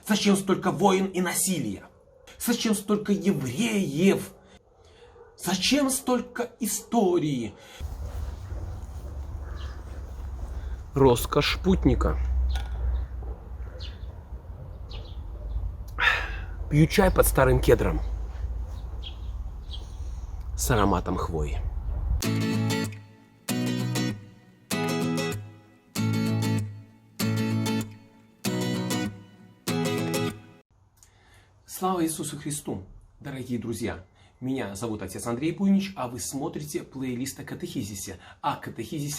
Зачем столько войн и насилия? Зачем столько евреев? Зачем столько истории? Роскошь путника. Пью чай под старым кедром с ароматом хвои. Слава Иисусу Христу! Дорогие друзья! Меня зовут отец Андрей Буйнич, а вы смотрите плейлист о катехизисе,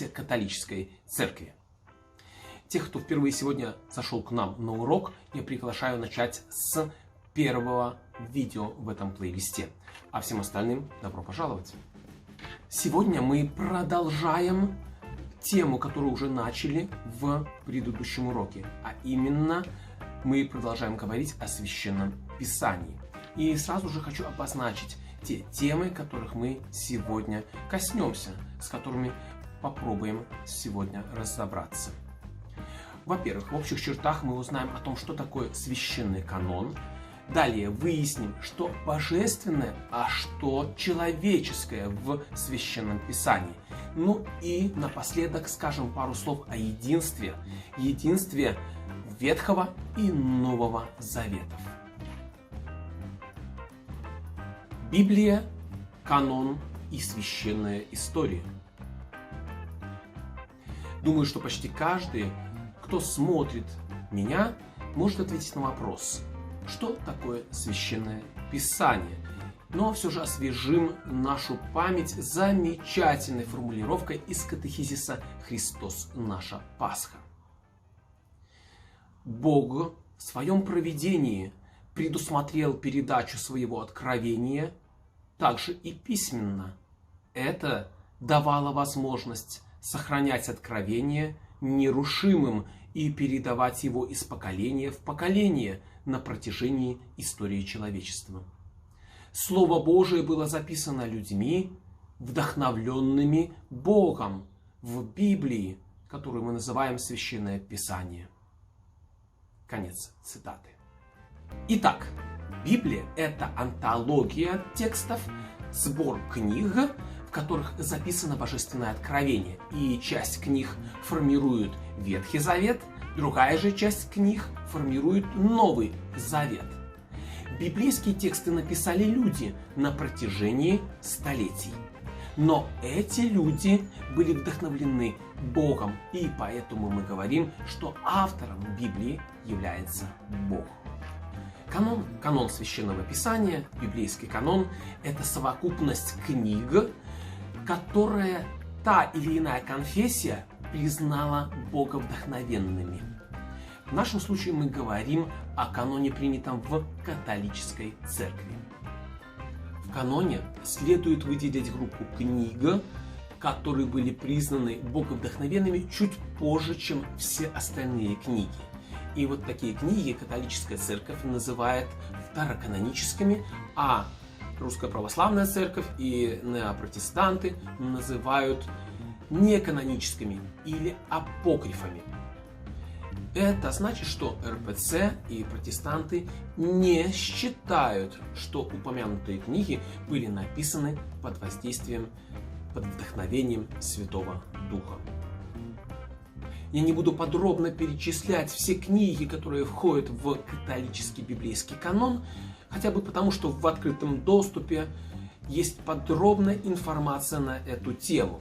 католической церкви. Тех, кто впервые сегодня зашел к нам на урок, я приглашаю начать с первого видео в этом плейлисте. А всем остальным добро пожаловать! Сегодня мы продолжаем тему, которую уже начали в предыдущем уроке. А именно, мы продолжаем говорить о Священном Писании. И сразу же хочу обозначить те темы, которых мы сегодня коснемся, с которыми попробуем сегодня разобраться. Во-первых, в общих чертах мы узнаем о том, что такое священный канон. Далее выясним, что божественное, а что человеческое в Священном Писании. Ну и напоследок скажем пару слов о единстве Ветхого и Нового Заветов. Библия, канон и священная история. Думаю, что почти каждый, кто смотрит меня, может ответить на вопрос, что такое Священное Писание. Но все же освежим нашу память замечательной формулировкой из катехизиса «Христос наша Пасха». Бог в своем провидении предусмотрел передачу своего откровения также и письменно. Это давало возможность сохранять откровение нерушимым и передавать его из поколения в поколение на протяжении истории человечества. Слово Божие было записано людьми, вдохновленными Богом в Библии, которую мы называем Священное Писание. Конец цитаты. Итак, Библия – это антология текстов, сбор книг, в которых записано божественное откровение. И часть книг формирует Ветхий Завет, другая же часть книг формирует Новый Завет. Библейские тексты написали люди на протяжении столетий. Но эти люди были вдохновлены Богом, и поэтому мы говорим, что автором Библии является Бог. Канон Священного Писания, библейский канон, это совокупность книг, которая та или иная конфессия признала боговдохновенными. В нашем случае мы говорим о каноне, принятом в католической церкви. В каноне следует выделить группу книг, которые были признаны боговдохновенными чуть позже, чем все остальные книги. И вот такие книги католическая церковь называет второканоническими, а Русская Православная Церковь и неопротестанты называют неканоническими или апокрифами. Это значит, что РПЦ и протестанты не считают, что упомянутые книги были написаны под воздействием, под вдохновением Святого Духа. Я не буду подробно перечислять все книги, которые входят в католический библейский канон, хотя бы потому, что в открытом доступе есть подробная информация на эту тему.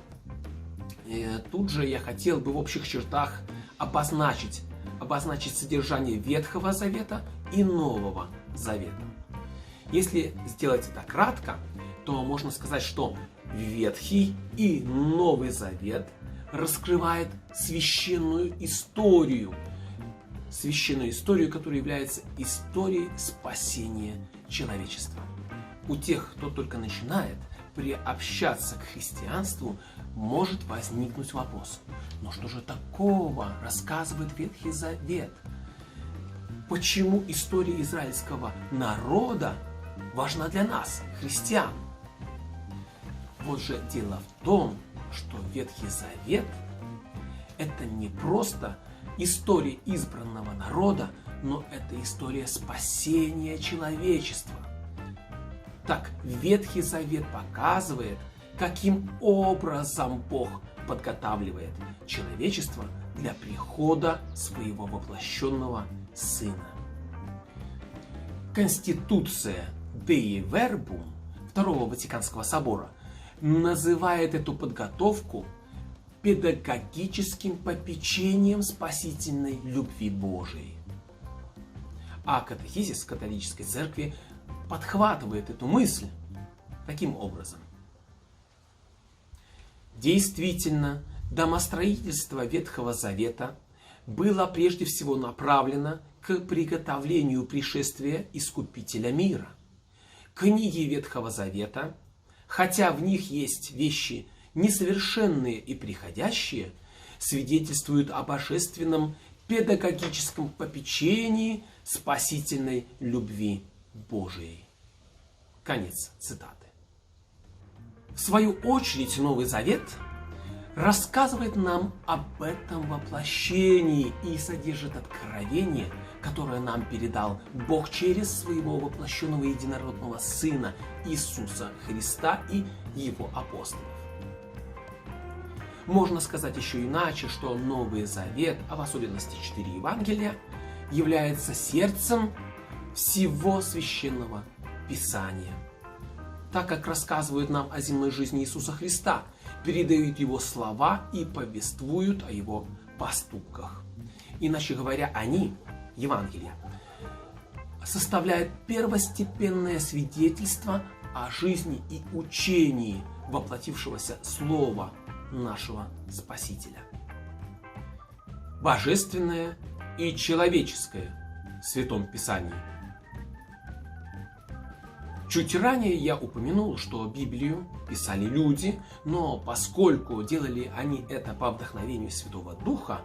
И тут же я хотел бы в общих чертах обозначить содержание Ветхого Завета и Нового Завета. Если сделать это кратко, то можно сказать, что Ветхий и Новый Завет раскрывает священную историю, которая является историей спасения человечества. У тех, кто только начинает приобщаться к христианству, может возникнуть вопрос: но что же такого рассказывает Ветхий Завет? Почему история израильского народа важна для нас, христиан? Вот же дело в том, что Ветхий Завет – это не просто история избранного народа, но это история спасения человечества. Так, Ветхий Завет показывает, каким образом Бог подготавливает человечество для прихода своего воплощенного Сына. Конституция Dei Verbum Второго Ватиканского собора называет эту подготовку педагогическим попечением спасительной любви Божией. А катехизис католической церкви подхватывает эту мысль таким образом. Действительно, домостроительство Ветхого Завета было прежде всего направлено к приготовлению пришествия Искупителя мира. Книги Ветхого Завета, хотя в них есть вещи несовершенные и приходящие, свидетельствуют о божественном педагогическом попечении спасительной любви Божией. Конец цитаты. В свою очередь, Новый Завет рассказывает нам об этом воплощении и содержит откровение, которое нам передал Бог через своего воплощенного единородного Сына Иисуса Христа и Его апостолов. Можно сказать еще иначе, что Новый Завет, а в особенности 4 Евангелия, является сердцем всего Священного Писания. Так как рассказывают нам о земной жизни Иисуса Христа, передают Его слова и повествуют о Его поступках. Иначе говоря, они, Евангелия, составляют первостепенное свидетельство о жизни и учении воплотившегося Слова нашего Спасителя. Божественное и человеческое в Святом Писании. Чуть ранее я упомянул, что Библию писали люди, но поскольку делали они это по вдохновению Святого Духа,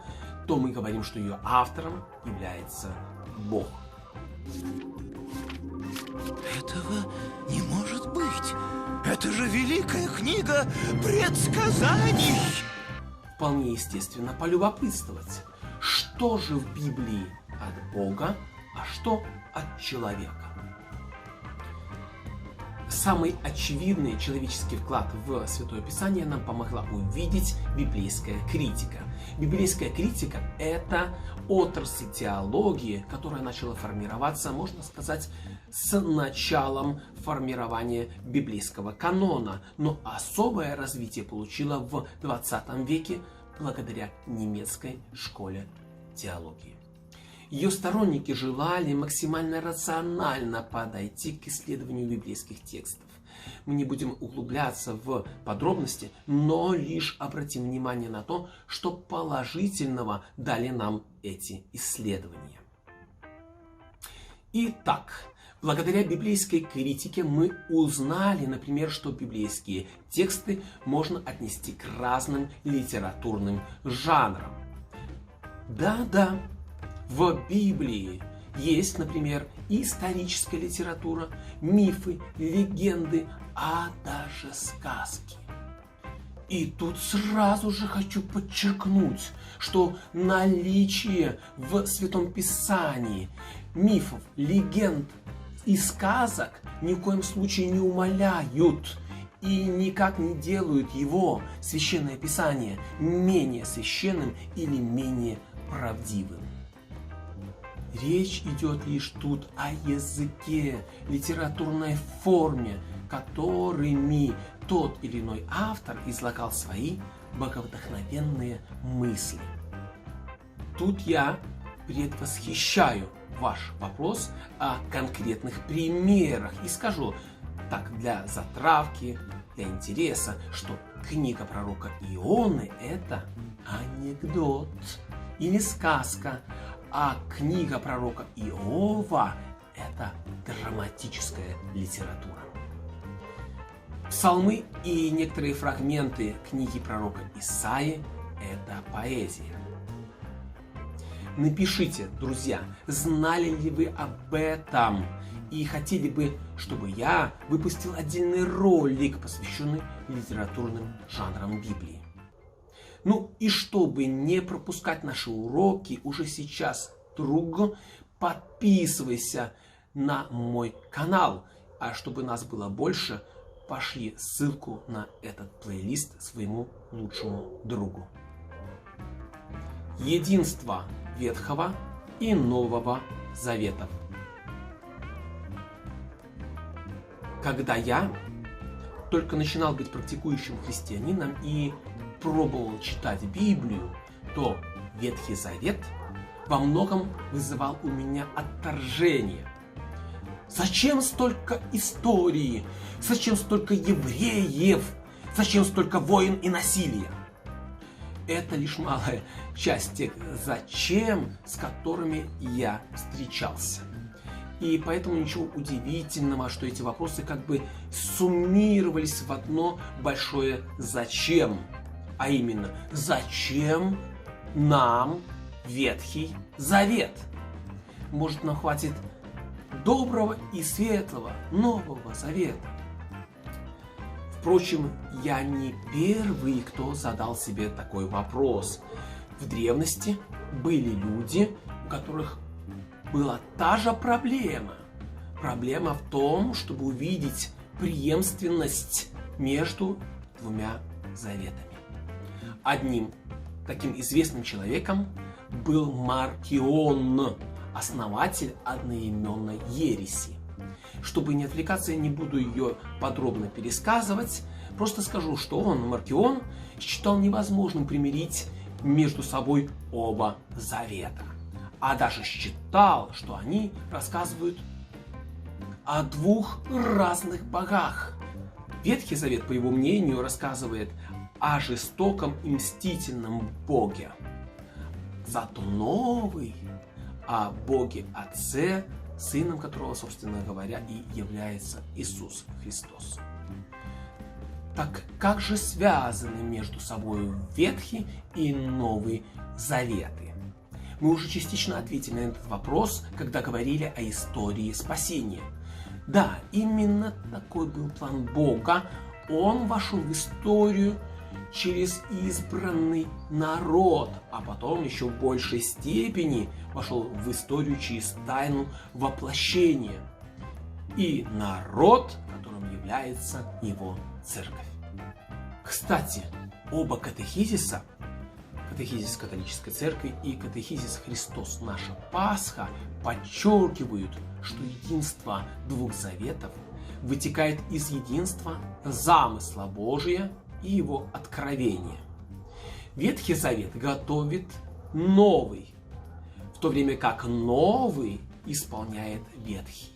то мы говорим, что ее автором является Бог. Этого не может быть! Это же великая книга предсказаний! Вполне естественно полюбопытствовать, что же в Библии от Бога, а что от человека. Самый очевидный человеческий вклад в Святое Писание нам помогла увидеть библейская критика. Библейская критика – это отрасль теологии, которая начала формироваться, можно сказать, с началом формирования библейского канона, но особое развитие получила в 20 веке благодаря немецкой школе теологии. Ее сторонники желали максимально рационально подойти к исследованию библейских текстов. Мы не будем углубляться в подробности, но лишь обратим внимание на то, что положительного дали нам эти исследования. Итак, благодаря библейской критике мы узнали, например, что библейские тексты можно отнести к разным литературным жанрам. Да-да. В Библии есть, например, историческая литература, мифы, легенды, а даже сказки. И тут сразу же хочу подчеркнуть, что наличие в Святом Писании мифов, легенд и сказок ни в коем случае не умаляют и никак не делают его, Священное Писание, менее священным или менее правдивым. Речь идет лишь тут о языке, литературной форме, которыми тот или иной автор излагал свои боговдохновенные мысли. Тут я предвосхищаю ваш вопрос о конкретных примерах и скажу так для затравки, для интереса, что книга пророка Ионы – это анекдот или сказка, а книга пророка Иова – это драматическая литература. Псалмы и некоторые фрагменты книги пророка Исаии – это поэзия. Напишите, друзья, знали ли вы об этом и хотели бы, чтобы я выпустил отдельный ролик, посвященный литературным жанрам Библии. Ну и чтобы не пропускать наши уроки, уже сейчас, друг, подписывайся на мой канал. А чтобы нас было больше, пошли ссылку на этот плейлист своему лучшему другу. Единство Ветхого и Нового Заветов. Когда я только начинал быть практикующим христианином и пробовал читать Библию, то Ветхий Завет во многом вызывал у меня отторжение. Зачем столько истории? Зачем столько евреев? Зачем столько войн и насилия? Это лишь малая часть тех «зачем», с которыми я встречался. И поэтому ничего удивительного, что эти вопросы как бы суммировались в одно большое «зачем». А именно, зачем нам Ветхий Завет? Может, нам хватит доброго и светлого Нового Завета? Впрочем, я не первый, кто задал себе такой вопрос. В древности были люди, у которых была та же проблема. Проблема в том, чтобы увидеть преемственность между двумя заветами. Одним таким известным человеком был Маркион, основатель одноименной ереси. Чтобы не отвлекаться, я не буду ее подробно пересказывать. Просто скажу, что он, Маркион, считал невозможным примирить между собой оба завета. А даже считал, что они рассказывают о двух разных богах. Ветхий Завет, по его мнению, рассказывает о жестоком и мстительном Боге. Зато Новый о Боге Отце, сыном которого, собственно говоря, и является Иисус Христос. Так как же связаны между собой Ветхий и Новый Заветы? Мы уже частично ответили на этот вопрос, когда говорили о истории спасения. Да, именно такой был план Бога. Он вошел в историю через избранный народ, а потом еще в большей степени вошел в историю через тайну воплощения. И народ, которым является его церковь. Кстати, оба катехизиса, катехизис католической церкви и катехизис Христос наша Пасха, подчеркивают, что единство двух заветов вытекает из единства замысла Божия и его откровения. Ветхий Завет готовит новый, в то время как новый исполняет ветхий.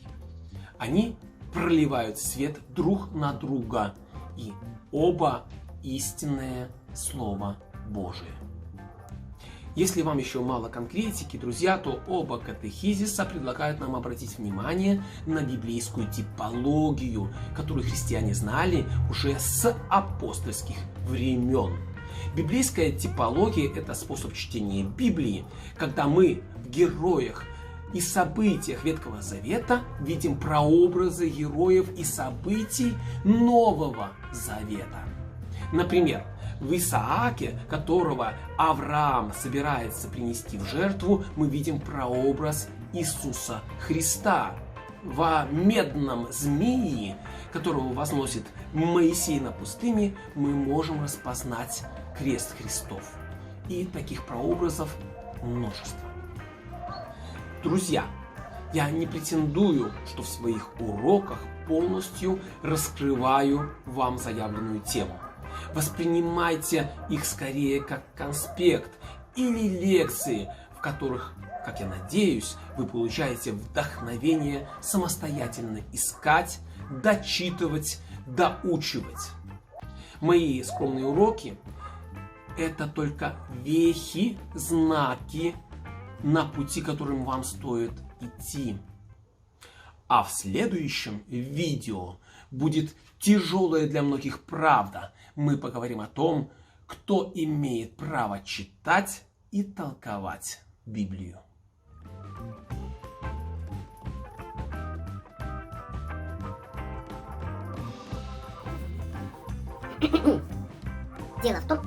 Они проливают свет друг на друга, и оба истинное Слово Божие. Если вам еще мало конкретики, друзья, то оба катехизиса предлагают нам обратить внимание на библейскую типологию, которую христиане знали уже с апостольских времен. Библейская типология – это способ чтения Библии, когда мы в героях и событиях Ветхого Завета видим прообразы героев и событий Нового Завета. Например, в Исааке, которого Авраам собирается принести в жертву, мы видим прообраз Иисуса Христа. Во медном змеи, которого возносит Моисей на пустыне, мы можем распознать крест Христов. И таких прообразов множество. Друзья, я не претендую, что в своих уроках полностью раскрываю вам заявленную тему. Воспринимайте их скорее как конспект или лекции, в которых, как я надеюсь, вы получаете вдохновение самостоятельно искать, дочитывать, доучивать. Мои скромные уроки – это только вехи, знаки на пути, которым вам стоит идти. А в следующем видео будет тяжелая для многих правда. Мы поговорим о том, кто имеет право читать и толковать Библию. Дело в том,